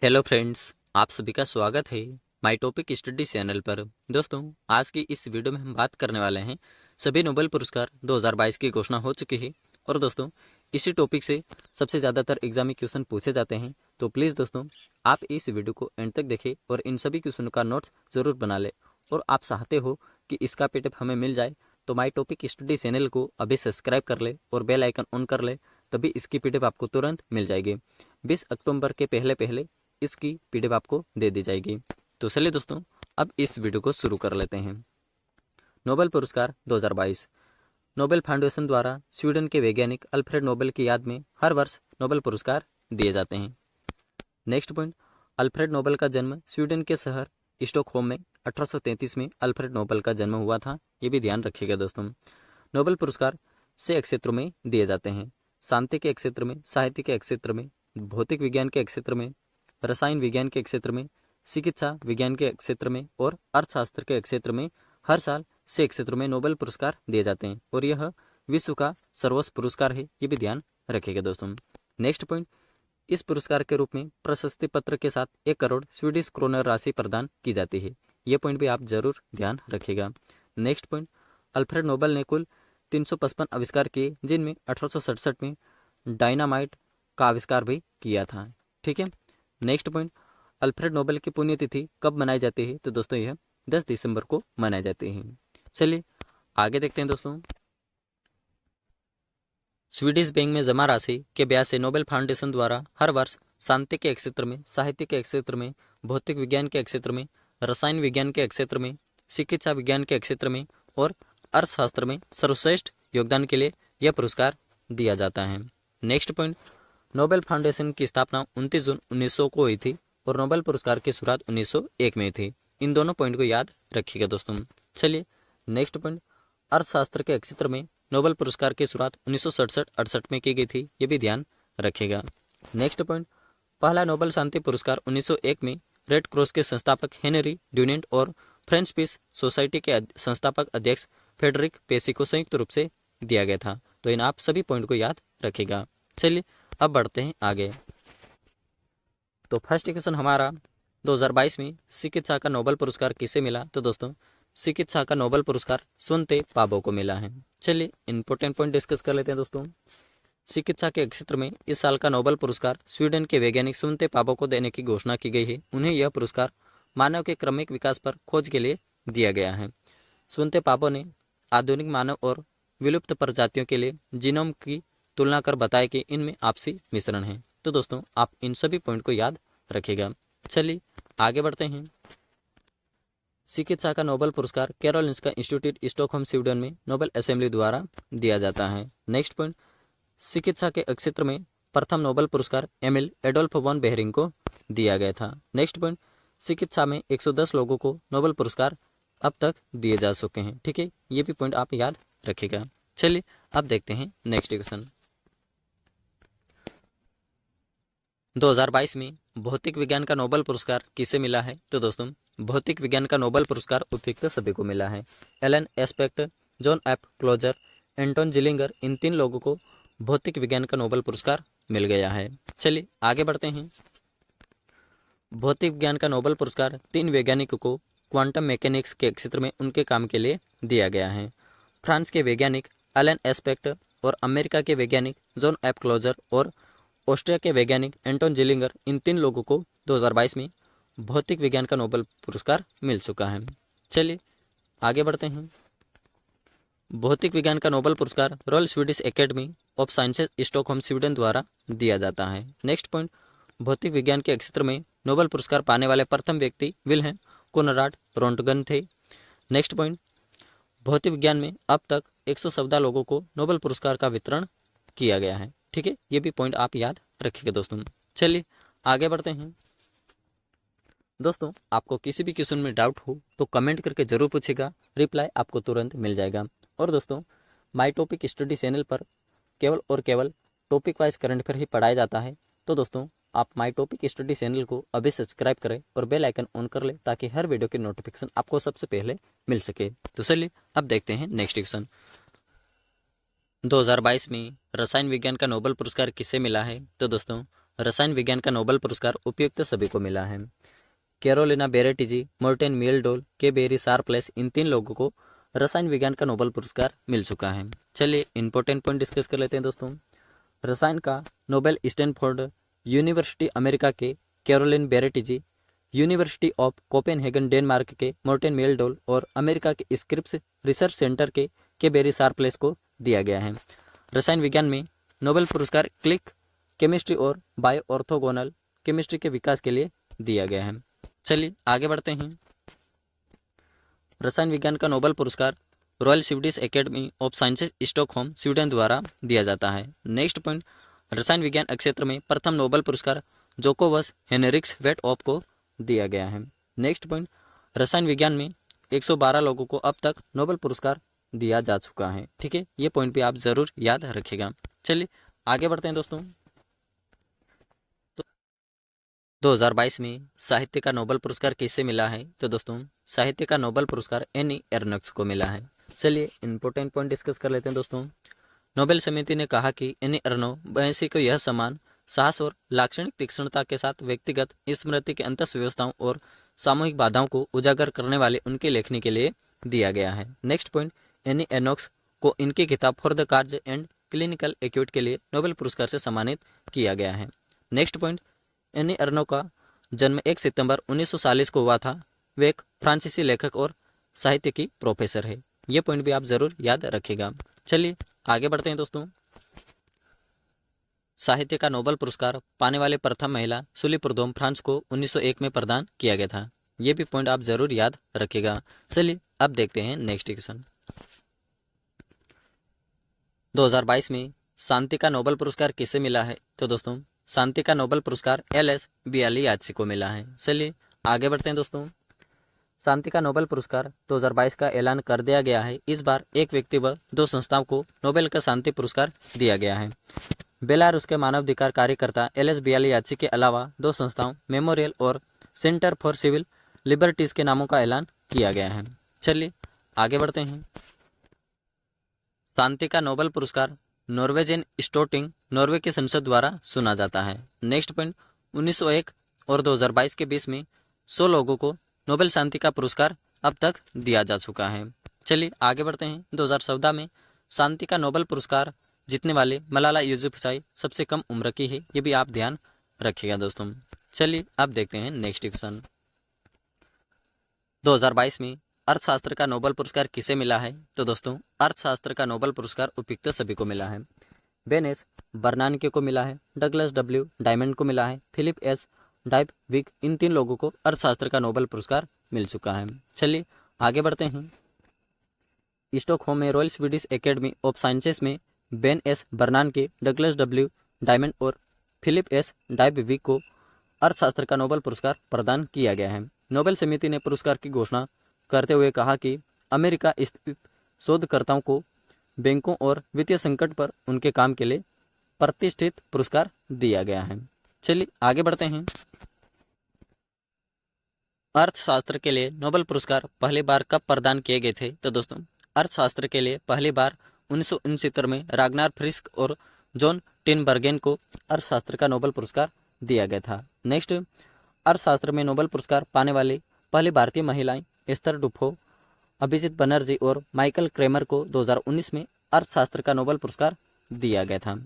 Hello friends, आप सभी का स्वागत है माय टॉपिक स्टडी चैनल पर। दोस्तों, आज की इस वीडियो में हम बात करने वाले हैं सभी नोबेल पुरस्कार 2022 की घोषणा हो चुकी है। और दोस्तों, इसी टॉपिक से सबसे ज़्यादातर एग्जाम में क्वेश्चन पूछे जाते हैं, तो प्लीज़ दोस्तों आप इस वीडियो को एंड तक देखें और इन सभी क्वेश्चन का नोट्स ज़रूर बना लें। और आप चाहते हो कि इसका पीडीएफ हमें मिल जाए तो माय टॉपिक स्टडी चैनल को अभी सब्सक्राइब कर ले और बेल आइकन ऑन कर ले, तभी इसकी पीडीएफ आपको तुरंत मिल जाएगी। 20 अक्टूबर के पहले पहले इसकी पीडीएफ आपको दे दी जाएगी। तो चलिए दोस्तों, अब इस वीडियो को शुरू कर लेते हैं। नोबेल पुरस्कार 2022 नोबेल फाउंडेशन द्वारा स्वीडन के वैज्ञानिक अल्फ्रेड नोबेल की याद में हर वर्ष नोबेल पुरस्कार दिए जाते हैं। नेक्स्ट पॉइंट, अल्फ्रेड नोबेल का जन्म स्वीडन के शहर स्टॉकहोम में 1833 में अल्फ्रेड नोबेल का जन्म हुआ था। ये भी ध्यान रखिएगा दोस्तों। नोबेल पुरस्कार 6 क्षेत्रों में दिए जाते हैं। शांति के क्षेत्र में, साहित्य के क्षेत्र में, भौतिक विज्ञान के क्षेत्र में, रसायन विज्ञान के क्षेत्र में, चिकित्सा विज्ञान के क्षेत्र में और अर्थशास्त्र के क्षेत्र में हर साल 6 क्षेत्रों में नोबेल पुरस्कार दिए जाते हैं और यह विश्व का सर्वोच्च पुरस्कार है। ये भी ध्यान रखिएगा दोस्तों। नेक्स्ट पॉइंट, इस पुरस्कार के रूप में प्रशस्ति पत्र के साथ 1 करोड़ स्वीडिश क्रोनर राशि प्रदान की जाती है। ये पॉइंट भी आप जरूर ध्यान रखिएगा। नेक्स्ट पॉइंट, अल्फ्रेड नोबेल ने कुल 355 आविष्कार किए, जिनमें 1867 में डायनामाइट का आविष्कार भी किया था। ठीक है। नेक्स्ट पॉइंट, अल्फ्रेड नोबेल की पुण्यतिथि कब मनाई जाती है? तो दोस्तों यह 10 दिसंबर को मनाई जाती है। चलिए आगे देखते हैं दोस्तों। स्वीडिश बैंक में जमा राशि के ब्याज से नोबेल फाउंडेशन द्वारा हर वर्ष शांति के क्षेत्र में, साहित्य के क्षेत्र में, भौतिक विज्ञान के क्षेत्र में, रसायन विज्ञान के क्षेत्र में, चिकित्सा विज्ञान के क्षेत्र में और अर्थशास्त्र में सर्वश्रेष्ठ योगदान के लिए यह पुरस्कार दिया जाता है। नेक्स्ट पॉइंट, नोबेल फाउंडेशन की स्थापना 29 जून 1900 को हुई थी और नोबेल पुरस्कार की शुरुआत 1901 में थी। इन दोनों पॉइंट को याद रखिएगा दोस्तों। चलिए नेक्स्ट पॉइंट, अर्थशास्त्र के क्षेत्र में नोबेल पुरस्कार की शुरुआत 1967-68 में की गई थी। ये भी ध्यान रखिएगा। नेक्स्ट पॉइंट, पहला नोबेल शांति पुरस्कार 1901 में रेड क्रॉस के संस्थापक हेनरी ड्यूनेंट और फ्रेंच पीस सोसाइटी के संस्थापक अध्यक्ष फ्रेडरिक पेसी को संयुक्त रूप से दिया गया था। तो इन आप सभी पॉइंट को याद रखिएगा। चलिए अब बढ़ते हैं आगे। तो फर्स्ट क्वेश्चन हमारा 2022 में चिकित्सा का नोबेल पुरस्कार किसे मिला? तो दोस्तों चिकित्सा का नोबेल पुरस्कार स्वंते पाबो को मिला है। चलिए इंपॉर्टेंट पॉइंट डिस्कस कर लेते हैं दोस्तों। चिकित्सा के क्षेत्र में इस साल का नोबेल पुरस्कार स्वीडन के वैज्ञानिक स्वंते पाबो को देने की घोषणा की गई है। उन्हें यह पुरस्कार मानव के क्रमिक विकास पर खोज के लिए दिया गया है। स्वंते पाबो ने आधुनिक मानव और विलुप्त प्रजातियों के लिए जीनोम की तुलना कर बताया कि इनमें आपसी मिश्रण है। तो दोस्तों आप इन सभी पॉइंट को याद रखिएगा। चलिए आगे बढ़ते हैं। चिकित्सा का नोबेल पुरस्कार कैरोलिंस्का इंस्टीट्यूट स्टॉकहोम स्वीडन में नोबेल असेंबली द्वारा दिया जाता है। नेक्स्ट पॉइंट, चिकित्सा के क्षेत्र में प्रथम नोबेल पुरस्कार एमिल एडोल्फ वॉन बेहरिंग को दिया गया था। नेक्स्ट पॉइंट, चिकित्सा में 110 लोगों को नोबेल पुरस्कार अब तक दिए जा चुके हैं। ठीक है, ये भी पॉइंट आप याद रखिएगा। चलिए अब देखते हैं नेक्स्ट क्वेश्चन। 2022 में भौतिक विज्ञान का नोबेल पुरस्कार किसे मिला है? तो दोस्तों भौतिक विज्ञान का नोबेल पुरस्कार उपयुक्त सभी को मिला है। Alain Aspect, John F Clauser, Anton Zeilinger, इन 3 लोगों को भौतिक विज्ञान का नोबेल पुरस्कार मिल गया है। चलिए आगे बढ़ते हैं। भौतिक विज्ञान का नोबेल पुरस्कार 3 वैज्ञानिकों को क्वांटम मैकेनिक्स के क्षेत्र में उनके काम के लिए दिया गया है। फ्रांस के वैज्ञानिक एलन एस्पेक्ट और अमेरिका के वैज्ञानिक जॉन एफ क्लोजर और ऑस्ट्रिया के वैज्ञानिक एंटोन जिलिंगर, इन 3 लोगों को 2022 में भौतिक विज्ञान का नोबेल पुरस्कार मिल चुका है। चलिए आगे बढ़ते हैं। भौतिक विज्ञान का नोबेल पुरस्कार royal Swedish Academy of sciences Stockholm Sweden द्वारा दिया जाता है। नेक्स्ट पॉइंट, भौतिक विज्ञान के क्षेत्र में नोबेल पुरस्कार पाने वाले प्रथम व्यक्ति विल्हेम कोनराड रोंटगन थे। नेक्स्ट पॉइंट, भौतिक विज्ञान में अब तक 114 लोगों को नोबेल पुरस्कार का वितरण किया गया है। ठीक है, ये भी पॉइंट आप याद रखिएगा दोस्तों। चलिए आगे बढ़ते हैं। दोस्तों आपको किसी भी क्वेश्चन में डाउट हो तो कमेंट करके जरूर पूछेगा, रिप्लाई आपको तुरंत मिल जाएगा। और दोस्तों माय टॉपिक स्टडी चैनल पर केवल और केवल टॉपिक वाइज करंट अफेयर ही पढ़ाया जाता है। तो दोस्तों आप माय टॉपिक स्टडी चैनल को अभी सब्सक्राइब करें और बेल आइकन ऑन कर ले, ताकि हर वीडियो की नोटिफिकेशन आपको सबसे पहले मिल सके। तो चलिए अब देखते हैं नेक्स्ट क्वेश्चन। 2022 में रसायन विज्ञान का नोबेल पुरस्कार किसे मिला है? तो दोस्तों रसायन विज्ञान का नोबेल पुरस्कार उपयुक्त सभी को मिला है। कैरोलिना बेरेटिजी, मोर्टेन मीलडोल, के बेरी शार्पलेस, इन 3 लोगों को रसायन विज्ञान का नोबेल पुरस्कार मिल चुका है। चलिए इंपॉर्टेंट पॉइंट डिस्कस कर लेते हैं दोस्तों। रसायन का नोबेल स्टैनफोर्ड यूनिवर्सिटी अमेरिका के Carolyn Bertozzi, University of Copenhagen Denmark के मोर्टेन मीलडोल और अमेरिका के स्क्रिप्स रिसर्च सेंटर के बेरी शार्पलेस को दिया गया है। रसायन विज्ञान में नोबेल पुरस्कार क्लिक केमिस्ट्री और बायो ऑर्थोगोनल केमिस्ट्री के विकास के लिए दिया गया है। चलिए आगे बढ़ते हैं। रसायन विज्ञान का नोबेल पुरस्कार royal Swedish Academy of sciences Stockholm Sweden द्वारा दिया जाता है। नेक्स्ट पॉइंट, रसायन विज्ञान क्षेत्र में प्रथम नोबेल पुरस्कार जोकोवस हेनरिक्स वेटऑफ को दिया गया है। नेक्स्ट पॉइंट, रसायन विज्ञान में 112 लोगों को अब तक नोबेल पुरस्कार दिया जा चुका है। ठीक है, ये पॉइंट भी आप जरूर याद रखिएगा। चलिए आगे बढ़ते हैं दोस्तों। 2022 में साहित्य का नोबेल पुरस्कार किसे मिला है? तो दोस्तों साहित्य का नोबेल पुरस्कार एनी एर्नस्ट को मिला है। चलिए इंपॉर्टेंट पॉइंट डिस्कस कर लेते हैं दोस्तों। नोबेल समिति ने कहा कि एनी एर्नस्ट को यह सम्मान साहस और लाक्षणिक तीक्ष्णता के साथ व्यक्तिगत स्मृति के अंतःव्यवस्थाओं और सामूहिक बाधाओं को उजागर करने वाले उनके लेखनी के लिए दिया गया है। नेक्स्ट पॉइंट, एनी एर्नस्ट को इनकी किताब फॉर द कार्ज एंड क्लिनिकल एक्यूट के लिए नोबेल पुरस्कार से सम्मानित किया गया है। नेक्स्ट पॉइंट, एनी एर्नस्ट का जन्म 1 सितंबर 1940 को हुआ था। वे एक फ्रांसीसी लेखक और साहित्य की प्रोफेसर है। ये पॉइंट भी आप जरूर याद रखिएगा। चलिए आगे बढ़ते हैं दोस्तों। साहित्य का नोबेल पुरस्कार पाने वाले प्रथम महिला सुली प्रुदोम फ्रांस को 1901 में प्रदान किया गया था। ये भी पॉइंट आप जरूर याद रखिएगा। चलिए अब देखते हैं नेक्स्ट क्वेश्चन। 2022 में शांति का नोबेल पुरस्कार किसे मिला है? तो दोस्तों शांति का नोबेल पुरस्कार एल.एस. बियालियात्सी को मिला है। चलिए आगे बढ़ते हैं दोस्तों। शांति का नोबेल पुरस्कार 2022 का ऐलान कर दिया गया है। इस बार एक व्यक्ति व 2 संस्थाओं को नोबेल का शांति पुरस्कार दिया गया है। बेलारूस के मानवाधिकार कार्यकर्ता एल.एस. बियालियात्सी के अलावा 2 संस्थाओं मेमोरियल और सेंटर फॉर सिविल लिबर्टीज के नामों का ऐलान किया गया है। चलिए आगे बढ़ते हैं। शांति का नोबेल पुरस्कार नॉर्वेजियन स्टोटिंग नॉर्वे की संसद द्वारा सुना जाता है। नेक्स्ट पॉइंट, 1901 और 2022 के बीच में 100 लोगों को नोबेल शांति का पुरस्कार अब तक दिया जा चुका है। चलिए आगे बढ़ते हैं। 2014 में शांति का नोबेल पुरस्कार जीतने वाले मलाला यूसुफजई सबसे कम उम्र की है। ये भी आप ध्यान रखिएगा दोस्तों। चलिए अब देखते हैं नेक्स्ट क्वेश्चन। 2022 में अर्थशास्त्र का नोबेल पुरस्कार किसे मिला है? तो दोस्तों अर्थशास्त्र का नोबेल पुरस्कार उपयुक्त सभी को मिला है। बेनेस बर्नानके को मिला है, डगलस डब्ल्यू डायमंड को मिला है, फिलिप एस डाइबविक, इन 3 लोगों को अर्थशास्त्र का नोबेल पुरस्कार मिल चुका है। चलिए आगे बढ़ते हैं। स्टॉकहोम में Royal Swedish Academy of Sciences में Ben S Bernanke, Douglas W Diamond और फिलिप एस डाइबविक को अर्थशास्त्र का नोबेल पुरस्कार प्रदान किया गया है। नोबेल समिति ने पुरस्कार की घोषणा करते हुए कहा कि अमेरिका स्थित शोधकर्ताओं को बैंकों और वित्तीय संकट पर उनके काम के लिए प्रतिष्ठित पुरस्कार दिया गया है। चलिए आगे बढ़ते हैं। अर्थशास्त्र के लिए नोबेल पुरस्कार पहली बार कब प्रदान किए गए थे? तो दोस्तों अर्थशास्त्र के लिए पहली बार 1969 में रागनार फ्रिस्क और जॉन टिनबर्गेन को अर्थशास्त्र का नोबेल पुरस्कार दिया गया था। नेक्स्ट, अर्थशास्त्र में नोबेल पुरस्कार पाने वाली पहली भारतीय महिलाएं एस्थर डुफ्लो, अभिजीत बनर्जी और माइकल क्रेमर को 2019 में अर्थशास्त्र का नोबेल पुरस्कार दिया गया था।